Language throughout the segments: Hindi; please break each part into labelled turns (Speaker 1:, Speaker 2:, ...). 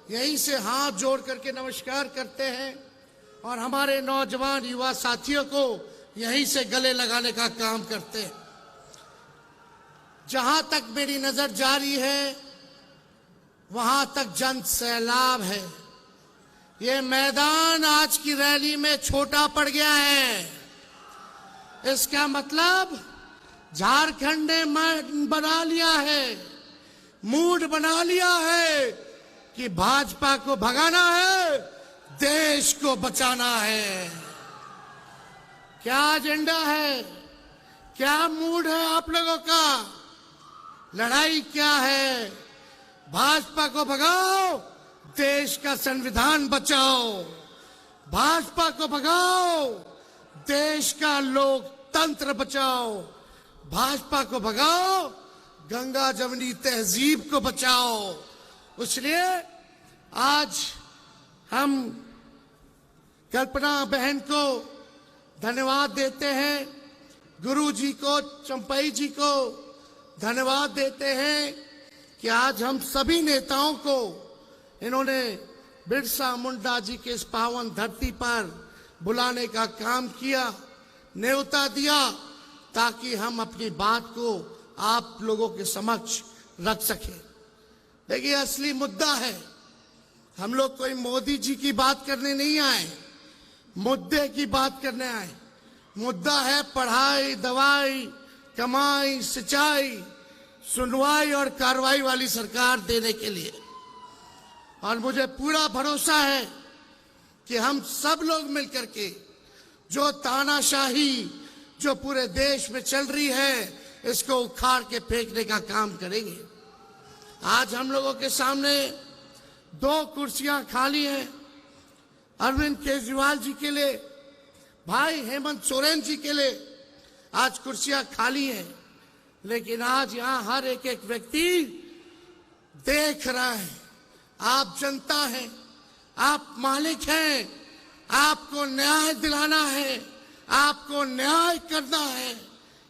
Speaker 1: यहीं से हाथ जोड़ करके नमस्कार करते हैं और हमारे नौजवान युवा साथियों को यहीं से गले लगाने का काम करते हैं। जहां तक मेरी नजर जा रही है वहां तक जन सैलाब है। ये मैदान आज की रैली में छोटा पड़ गया है। इसका मतलब झारखंड ने बना लिया है, मूड बना लिया है कि भाजपा को भगाना है, देश को बचाना है। क्या एजेंडा है, क्या मूड है आप लोगों का? लड़ाई क्या है? भाजपा को भगाओ, देश का संविधान बचाओ। भाजपा को भगाओ, देश का लोकतंत्र बचाओ। भाजपा को भगाओ, गंगा जमुनी तहजीब को बचाओ। इसलिए आज हम कल्पना बहन को धन्यवाद देते हैं, गुरु जी को, चंपई जी को धन्यवाद देते हैं कि आज हम सभी नेताओं को इन्होंने बिरसा मुंडा जी के इस पावन धरती पर बुलाने का काम किया, न्योता दिया, ताकि हम अपनी बात को आप लोगों के समक्ष रख सकें। देखिए, असली मुद्दा है, हम लोग कोई मोदी जी की बात करने नहीं आए, मुद्दे की बात करने आए। मुद्दा है पढ़ाई, दवाई, कमाई, सिंचाई, सुनवाई और कार्रवाई वाली सरकार देने के लिए। और मुझे पूरा भरोसा है कि हम सब लोग मिलकर के जो तानाशाही जो पूरे देश में चल रही है, इसको उखाड़ के फेंकने का काम करेंगे। आज हम लोगों के सामने 2 कुर्सियां खाली हैं, अरविंद केजरीवाल जी के लिए, भाई हेमंत सोरेन जी के लिए आज कुर्सियां खाली हैं। लेकिन आज यहां हर एक व्यक्ति देख रहा है, आप जनता हैं, आप मालिक हैं, आपको न्याय दिलाना है, आपको न्याय करना है।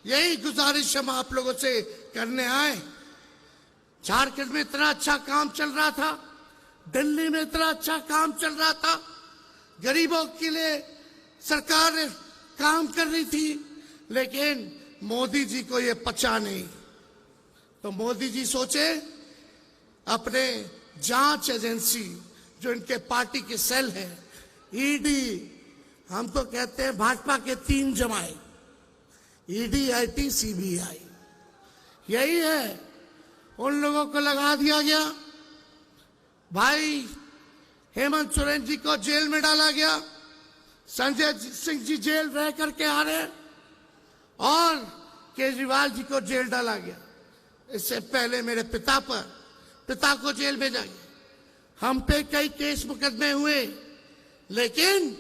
Speaker 1: यही गुजारिश हम आप लोगों से करने आए। झारखंड में इतना अच्छा काम चल रहा था, दिल्ली में इतना अच्छा काम चल रहा था, गरीबों के लिए सरकार काम कर रही थी, लेकिन मोदी जी को ये पचा नहीं। तो मोदी जी सोचे अपने जांच एजेंसी जो इनके पार्टी के सेल है, ईडी, हम तो कहते हैं भाजपा के 3 जमाए, ईडी, आईटी, सीबीआई, यही है, उन लोगों को लगा दिया गया। भाई हेमंत सोरेन जी को जेल में डाला गया, संजय सिंह जी जेल रह करके आ रहे हैं और केजरीवाल जी को जेल डाला गया। इससे पहले मेरे पिता को जेल भेजा गया। हम पे कई केस मुकदमे हुए, लेकिन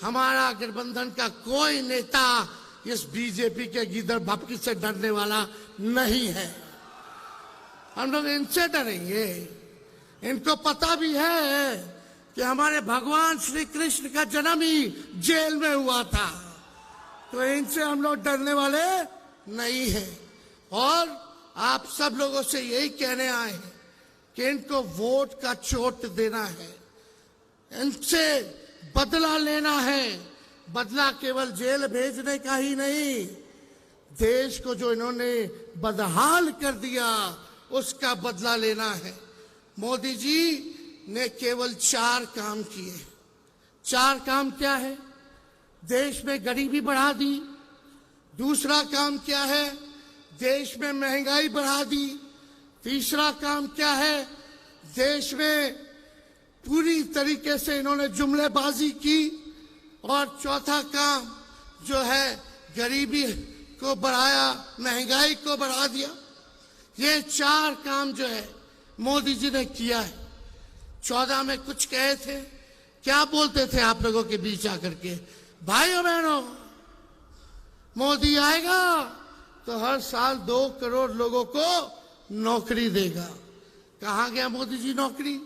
Speaker 1: हमारा गठबंधन का कोई नेता इस बीजेपी के गीदड़ भपकी से डरने वाला नहीं है। हम लोग इनसे डरेंगे। इनको पता भी है कि हमारे भगवान श्री कृष्ण का जन्म ही जेल में हुआ था, तो इनसे हम लोग डरने वाले नहीं हैं। और आप सब लोगों से यही कहने आए हैं कि इनको वोट का चोट देना है, इनसे बदला लेना है। बदला केवल जेल भेजने का ही नहीं, देश को जो इन्होंने बदहाल कर दिया उसका बदला लेना है। मोदी जी ने केवल 4 काम किए। 4 काम क्या है? देश में गरीबी बढ़ा दी। दूसरा काम क्या है? देश में महंगाई बढ़ा दी। तीसरा काम क्या है? देश में पूरी तरीके से इन्होंने जुमलेबाजी की। और चौथा काम जो है, गरीबी को बढ़ाया, महंगाई को बढ़ा दिया। ये 4 काम जो है मोदी जी ने किया है। 14 में कुछ कहे थे, क्या बोलते थे आप लोगों के बीच आकर के? भाइयों बहनों, मोदी आएगा तो हर साल 2 करोड़ लोगों को नौकरी देगा। कहां गया मोदी जी नौकरी?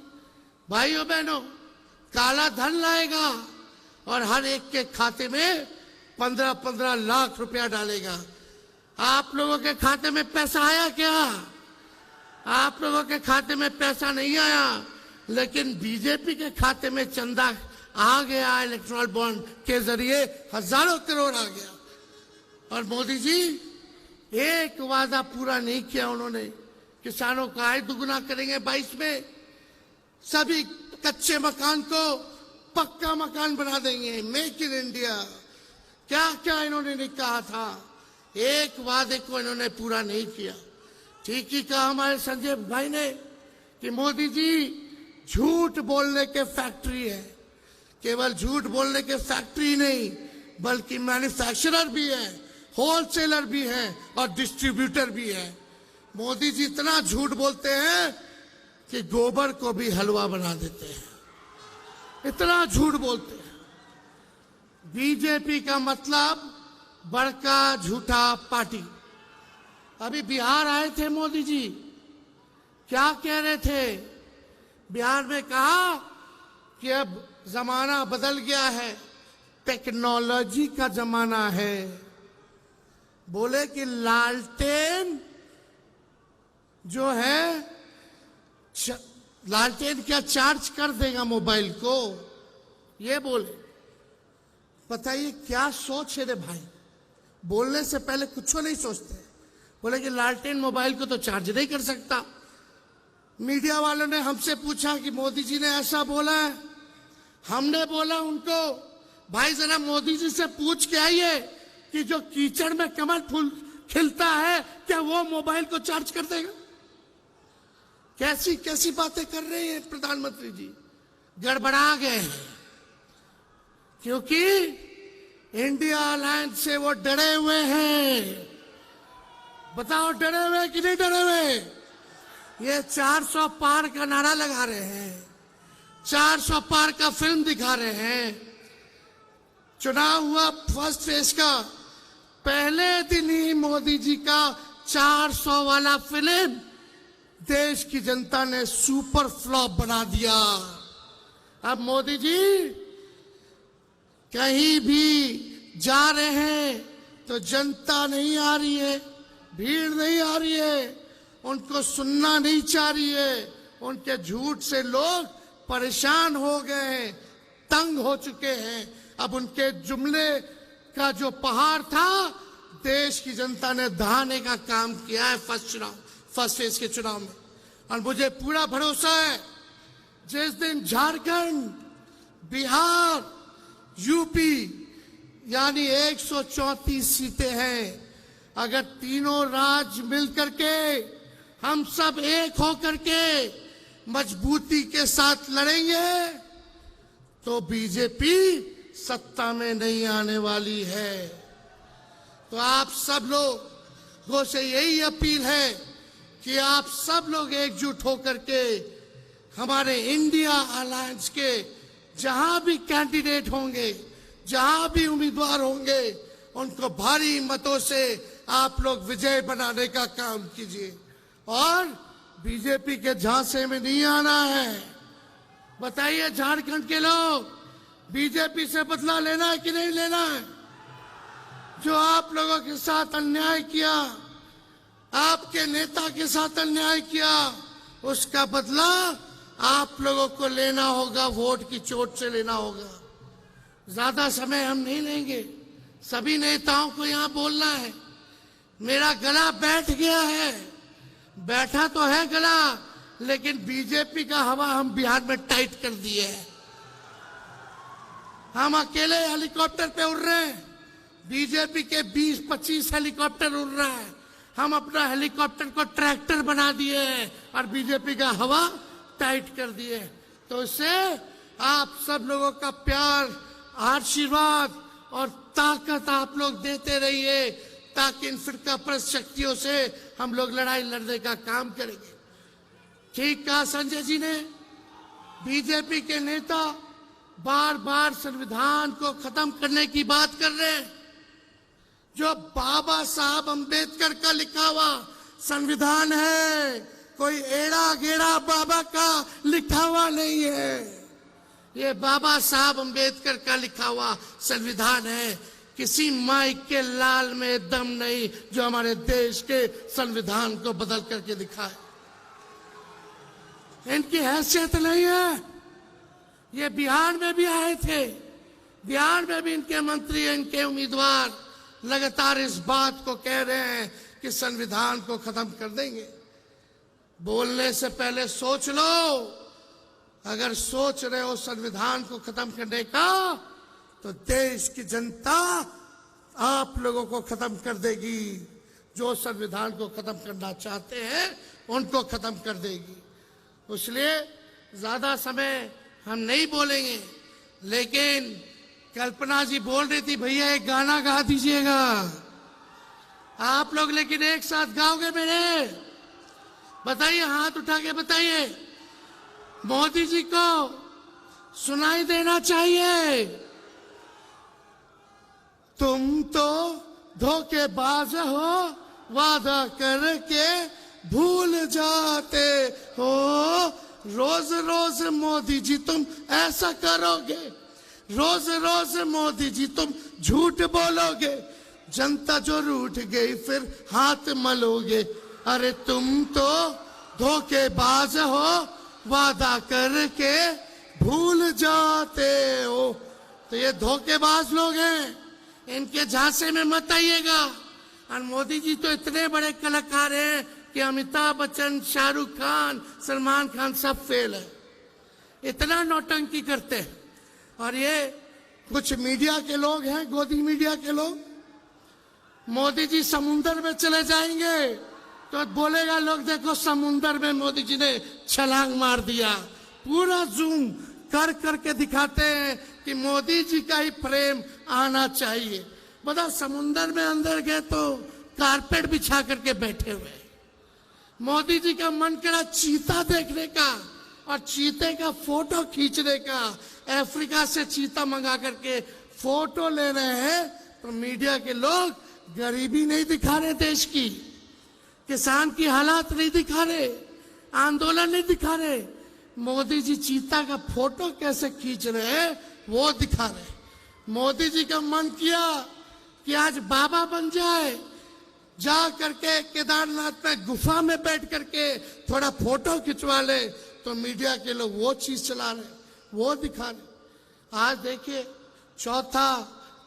Speaker 1: भाइयों बहनों, काला धन लाएगा और हर एक के खाते में 15-15 लाख रुपया डालेगा। आप लोगों के खाते में पैसा आया क्या? आप लोगों के खाते में पैसा नहीं आया। लेकिन बीजेपी के खाते में चंदा आ गया इलेक्ट्रल बॉन्ड के जरिए, हजारों करोड़ आ गया। और मोदी जी एक वादा पूरा नहीं किया उन्होंने, किसानों का आय दुगुना करेंगे 22 में, सभी कच्चे मकान को पक्का मकान बना देंगे, मेक इन इंडिया। क्या क्या इन्होंने नहीं कहा था, एक वादे को इन्होंने पूरा नहीं किया। ठीक ही कहा हमारे संजय भाई ने कि मोदी जी झूठ बोलने के फैक्ट्री है, केवल झूठ बोलने के फैक्ट्री नहीं बल्कि मैन्युफैक्चरर भी है, होलसेलर भी है और डिस्ट्रीब्यूटर भी है। मोदी जी इतना झूठ बोलते हैं कि गोबर को भी हलवा बना देते हैं, इतना झूठ बोलते हैं। बीजेपी का मतलब बड़का झूठा पार्टी। अभी बिहार आए थे मोदी जी, क्या कह रहे थे? बिहार में कहा कि अब जमाना बदल गया है, टेक्नोलॉजी का जमाना है। बोले कि लालटेन जो है, लालटेन क्या चार्ज कर देगा मोबाइल को, ये बोले। बताइए क्या सोच है रे भाई, बोलने से पहले कुछ नहीं सोचते। बोले कि लालटेन मोबाइल को तो चार्ज नहीं कर सकता। मीडिया वालों ने हमसे पूछा कि मोदी जी ने ऐसा बोला है। हमने बोला उनको, भाई जरा मोदी जी से पूछ के आइए कि जो कीचड़ में कमल फूल खिलता है क्या वो मोबाइल को चार्ज कर देगा? कैसी कैसी बातें कर रहे हैं प्रधानमंत्री जी, गड़बड़ा गए हैं। क्योंकि इंडिया अलायंस से वो डरे हुए हैं। बताओ डरे हुए कि नहीं डरे हुए? ये 400 पार का नारा लगा रहे हैं, 400 पार का फिल्म दिखा रहे हैं। चुनाव हुआ फर्स्ट फेज का, पहले दिन ही मोदी जी का 400 वाला फिल्म देश की जनता ने सुपर फ्लॉप बना दिया। अब मोदी जी कहीं भी जा रहे हैं तो जनता नहीं आ रही है, भीड़ नहीं आ रही है, उनको सुनना नहीं चाह रही है। उनके झूठ से लोग परेशान हो गए हैं, तंग हो चुके हैं। अब उनके जुमले का जो पहाड़ था, देश की जनता ने दहाने का काम किया है फर्स्ट फेज के चुनाव में। और मुझे पूरा भरोसा है जिस दिन झारखंड, बिहार, यूपी यानी 134 सीटें हैं, अगर तीनों राज्य मिलकर के हम सब एक होकर के मजबूती के साथ लड़ेंगे तो बीजेपी सत्ता में नहीं आने वाली है। तो आप सब लोगों से यही अपील है कि आप सब लोग एकजुट होकर के हमारे इंडिया अलायंस के जहां भी कैंडिडेट होंगे, जहां भी उम्मीदवार होंगे, उनको भारी मतों से आप लोग विजय बनाने का काम कीजिए और बीजेपी के झांसे में नहीं आना है। बताइए झारखंड के लोग, बीजेपी से बदला लेना है कि नहीं लेना है? जो आप लोगों के साथ अन्याय किया, आपके नेता के साथ अन्याय किया, उसका बदला आप लोगों को लेना होगा, वोट की चोट से लेना होगा। ज्यादा समय हम नहीं लेंगे, सभी नेताओं को यहाँ बोलना है। मेरा गला बैठ गया है, बैठा तो है गला, लेकिन बीजेपी का हवा हम बिहार में टाइट कर दिए है। हम अकेले हेलीकॉप्टर पे उड़ रहे हैं, बीजेपी के 20-25 हेलीकॉप्टर उड़ रहा है। हम अपना हेलीकॉप्टर को ट्रैक्टर बना दिए हैं और बीजेपी का हवा टाइट कर दिए। तो इससे आप सब लोगों का प्यार, आशीर्वाद और ताकत आप लोग देते रहिए, ताकि इन फिरकापरस्त शक्तियों से हम लोग लड़ाई लड़ने का काम करेंगे। ठीक कहा संजय जी ने, बीजेपी के नेता बार बार संविधान को खत्म करने की बात कर रहे हैं। जो बाबा साहब अंबेडकर का लिखा हुआ संविधान है, कोई एड़ा गेड़ा बाबा का लिखा हुआ नहीं है। ये बाबा साहब अंबेडकर का लिखा हुआ संविधान है। किसी माइक के लाल में दम नहीं जो हमारे देश के संविधान को बदल करके दिखाए। इनकी हैसियत नहीं है। ये बिहार में भी आए थे, बिहार में भी इनके मंत्री, इनके उम्मीदवार लगातार इस बात को कह रहे हैं कि संविधान को खत्म कर देंगे। बोलने से पहले सोच लो। अगर सोच रहे हो संविधान को खत्म करने का, तो देश की जनता आप लोगों को खत्म कर देगी। जो संविधान को खत्म करना चाहते हैं उनको खत्म कर देगी। इसलिए ज्यादा समय हम नहीं बोलेंगे, लेकिन कल्पना जी बोल रही थी भैया एक गाना गा दीजिएगा आप लोग, लेकिन एक साथ गाओगे मेरे? बताइए, हाथ उठा के बताइए। मोदी जी को सुनाई देना चाहिए। तुम तो धोखेबाज हो, वादा करके भूल जाते हो। रोज रोज मोदी जी तुम ऐसा करोगे, रोज रोज मोदी जी तुम झूठ बोलोगे, जनता जो रूठ गई फिर हाथ मलोगे। अरे तुम तो धोखेबाज हो, वादा करके भूल जाते हो। तो ये धोखेबाज लोग हैं, इनके झांसे में मत आइएगा। और मोदी जी तो इतने बड़े कलाकार हैं कि अमिताभ बच्चन, शाहरुख खान, सलमान खान सब फेल है, इतना नौटंकी करते हैं। और ये कुछ मीडिया के लोग हैं, गोदी मीडिया के लोग, मोदी जी समुंदर में चले जाएंगे तो बोलेगा लोग देखो समुंदर में मोदी जी ने छलांग मार दिया। पूरा जूम कर करके दिखाते हैं कि मोदी जी का ही फ्रेम आना चाहिए। बता, समुंदर में अंदर गए तो कारपेट बिछा करके बैठे हुए। मोदी जी का मन करा चीता देखने का और चीते का फोटो खींचने का। अफ्रीका से चीता मंगा करके फोटो ले रहे हैं, तो मीडिया के लोग गरीबी नहीं दिखा रहे, देश की किसान की हालात नहीं दिखा रहे, आंदोलन नहीं दिखा रहे। मोदी जी चीता का फोटो कैसे खींच रहे हैं वो दिखा रहे। मोदी जी का मन किया कि आज बाबा बन जाए, जा करके केदारनाथ में गुफा में बैठ करके थोड़ा फोटो खिंचवा ले, तो मीडिया के लोग वो चीज चला रहे, वो दिखा रहे। आज देखिए, चौथा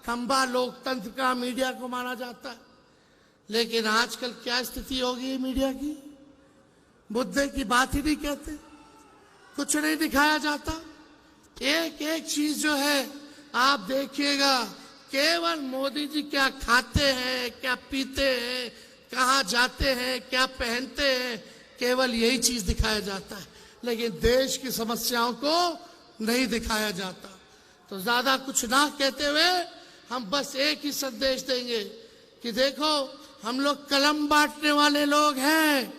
Speaker 1: खंबा लोकतंत्र का मीडिया को माना जाता है, लेकिन आजकल क्या स्थिति हो गई मीडिया की? मुद्दे की बात ही नहीं कहते, कुछ नहीं दिखाया जाता। एक एक चीज जो है आप देखिएगा, केवल मोदी जी क्या खाते हैं, क्या पीते हैं, कहाँ जाते हैं, क्या पहनते हैं, केवल यही चीज दिखाया जाता है, लेकिन देश की समस्याओं को नहीं दिखाया जाता। तो ज्यादा कुछ ना कहते हुए हम बस एक ही संदेश देंगे कि देखो, हम लोग कलम बांटने वाले लोग हैं,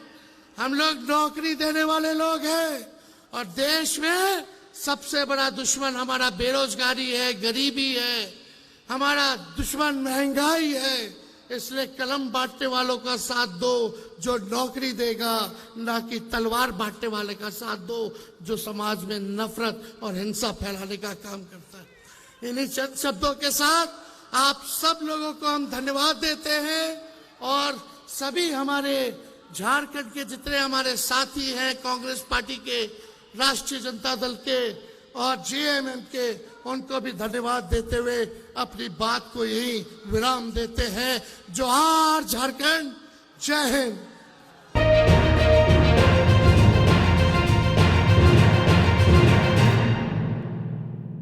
Speaker 1: हम लोग नौकरी देने वाले लोग हैं, और देश में सबसे बड़ा दुश्मन हमारा बेरोजगारी है, गरीबी है, हमारा दुश्मन महंगाई है। इसलिए कलम बांटने वालों का साथ दो जो नौकरी देगा, ना कि तलवार बांटने वाले का साथ दो जो समाज में नफरत और हिंसा फैलाने का काम करता है। इन्हीं चंद शब्दों के साथ आप सब लोगों को हम धन्यवाद देते हैं, और सभी हमारे झारखंड के जितने हमारे साथी हैं, कांग्रेस पार्टी के, राष्ट्रीय जनता दल के और जेएमएम के, उनको भी धन्यवाद देते हुए अपनी बात को यही विराम देते हैं। जोहार झारखंड, जय हिंद।